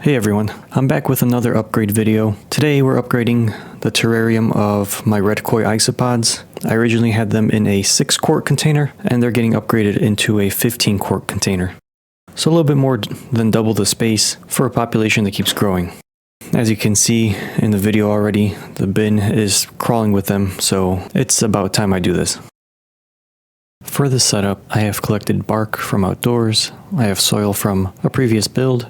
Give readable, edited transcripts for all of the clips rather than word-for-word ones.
Hey everyone, I'm back with another upgrade video. Today we're upgrading the terrarium of my red koi isopods. I originally had them in a 6-quart container, and they're getting upgraded into a 15-quart container. So a little bit more than double the space for a population that keeps growing. As you can see in the video already, the bin is crawling with them, so it's about time I do this. For this setup, I have collected bark from outdoors, I have soil from a previous build,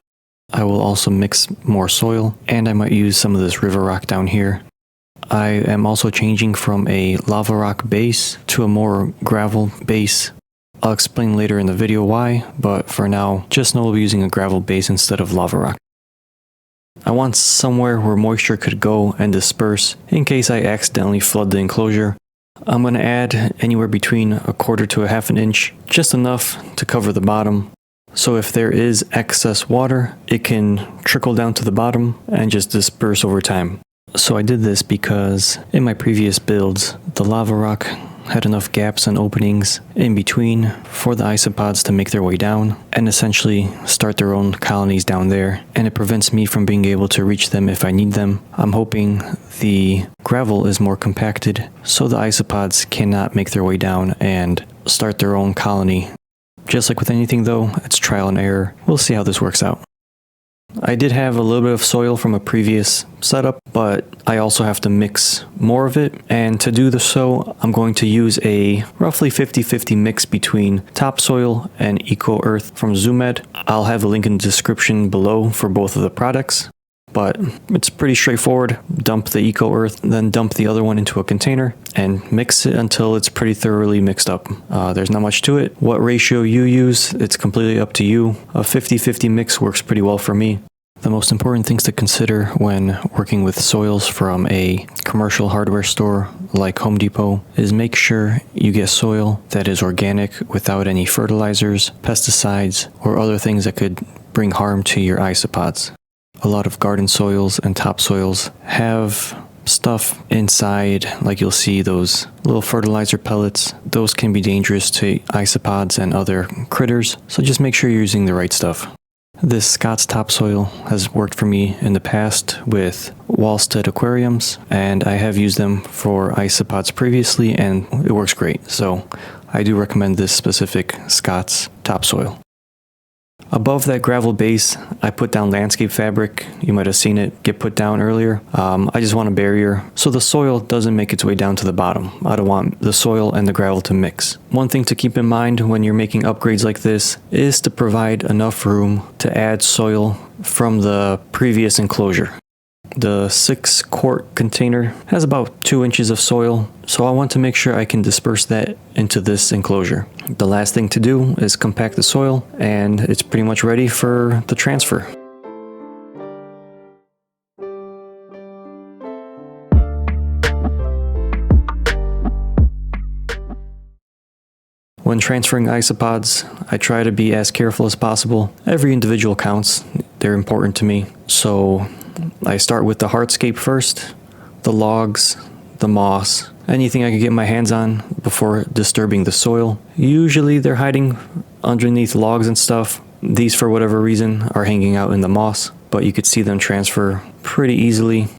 I will also mix more soil, and I might use some of this river rock down here. I am also changing from a lava rock base to a more gravel base. I'll explain later in the video why, but for now, just know we'll be using a gravel base instead of lava rock. I want somewhere where moisture could go and disperse in case I accidentally flood the enclosure. I'm going to add anywhere between 1/4 to 1/2 inch, just enough to cover the bottom. So if there is excess water, it can trickle down to the bottom and just disperse over time. So I did this because in my previous builds, the lava rock had enough gaps and openings in between for the isopods to make their way down and essentially start their own colonies down there, and it prevents me from being able to reach them if I need them. I'm hoping the gravel is more compacted so the isopods cannot make their way down and start their own colony. Just like with anything though, it's trial and error. We'll see how this works out. I did have a little bit of soil from a previous setup, but I also have to mix more of it, and to do so, I'm going to use a roughly 50-50 mix between topsoil and eco earth from Zoomed. I'll have a link in the description below for both of the products, but it's pretty straightforward. Dump the eco earth, then dump the other one into a container and mix it until it's pretty thoroughly mixed up. There's not much to it. What ratio you use, it's completely up to you. A 50-50 mix works pretty well for me. The most important things to consider when working with soils from a commercial hardware store like Home Depot is make sure you get soil that is organic without any fertilizers, pesticides, or other things that could bring harm to your isopods. A lot of garden soils and topsoils have stuff inside, like you'll see those little fertilizer pellets. Those can be dangerous to isopods and other critters, so just make sure you're using the right stuff. This Scott's topsoil has worked for me in the past with Wallstead aquariums, and I have used them for isopods previously, and it works great. So I do recommend this specific Scott's topsoil. Above that gravel base, I put down landscape fabric. You might have seen it get put down earlier. I just want a barrier so the soil doesn't make its way down to the bottom. I don't want the soil and the gravel to mix. One thing to keep in mind when you're making upgrades like this is to provide enough room to add soil from the previous enclosure. The 6-quart container has about 2 inches of soil, so I want to make sure I can disperse that into this enclosure. The last thing to do is compact the soil, and it's pretty much ready for the transfer. When transferring isopods, I try to be as careful as possible. Every individual counts, they're important to me, so I start with the hardscape first, the logs, the moss, anything I can get my hands on before disturbing the soil. Usually they're hiding underneath logs and stuff. These, for whatever reason, are hanging out in the moss, but you could see them transfer pretty easily.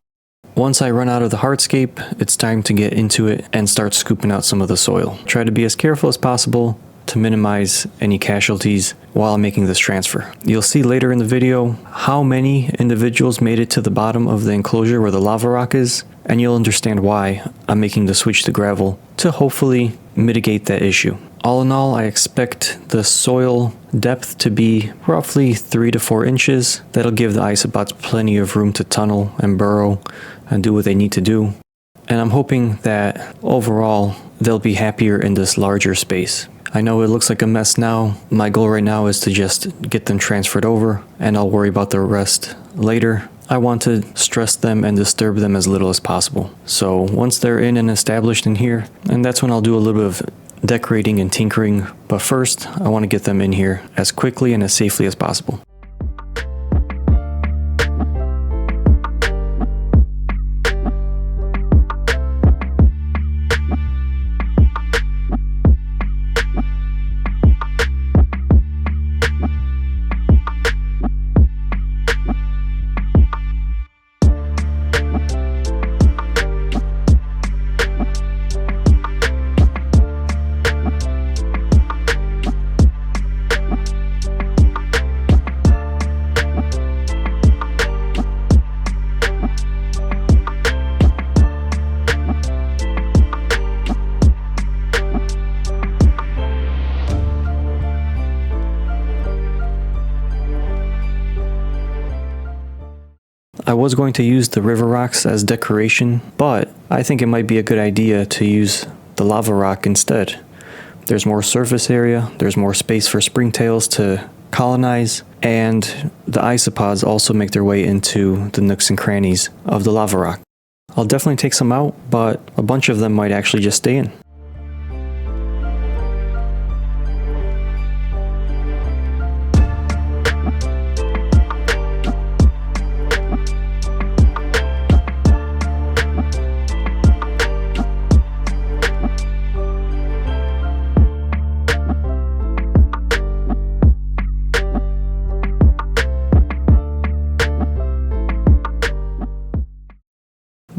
Once I run out of the hardscape, it's time to get into it and start scooping out some of the soil. Try to be as careful as possible to minimize any casualties while making this transfer. You'll see later in the video how many individuals made it to the bottom of the enclosure where the lava rock is, and you'll understand why I'm making the switch to gravel to hopefully mitigate that issue. All in all, I expect the soil depth to be roughly 3 to 4 inches. That'll give the isopods plenty of room to tunnel and burrow and do what they need to do. And I'm hoping that overall they'll be happier in this larger space. I know it looks like a mess now. My goal right now is to just get them transferred over, and I'll worry about the rest later. I want to stress them and disturb them as little as possible. So once they're in and established in here, and that's when I'll do a little bit of decorating and tinkering, but first I want to get them in here as quickly and as safely as possible. I was going to use the river rocks as decoration, but I think it might be a good idea to use the lava rock instead. There's more surface area, there's more space for springtails to colonize, and the isopods also make their way into the nooks and crannies of the lava rock. I'll definitely take some out, but a bunch of them might actually just stay in.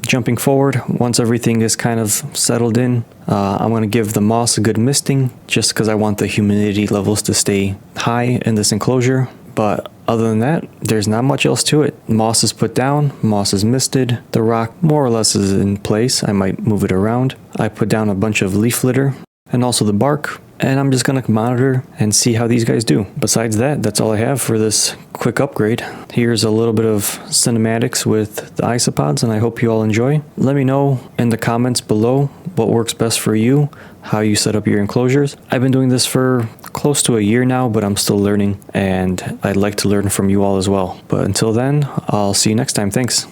Jumping forward, once everything is kind of settled in, I'm going to give the moss a good misting just because I want the humidity levels to stay high in this enclosure. But other than that, there's not much else to it. Moss is put down, moss is misted, the rock more or less is in place. I might move it around. I put down a bunch of leaf litter and also the bark, and I'm just going to monitor and see how these guys do. Besides that, that's all I have for this quick upgrade. Here's a little bit of cinematics with the isopods, and I hope you all enjoy. Let me know in the comments below what works best for you, how you set up your enclosures. I've been doing this for close to a year now, but I'm still learning, and I'd like to learn from you all as well. But until then, I'll see you next time. Thanks.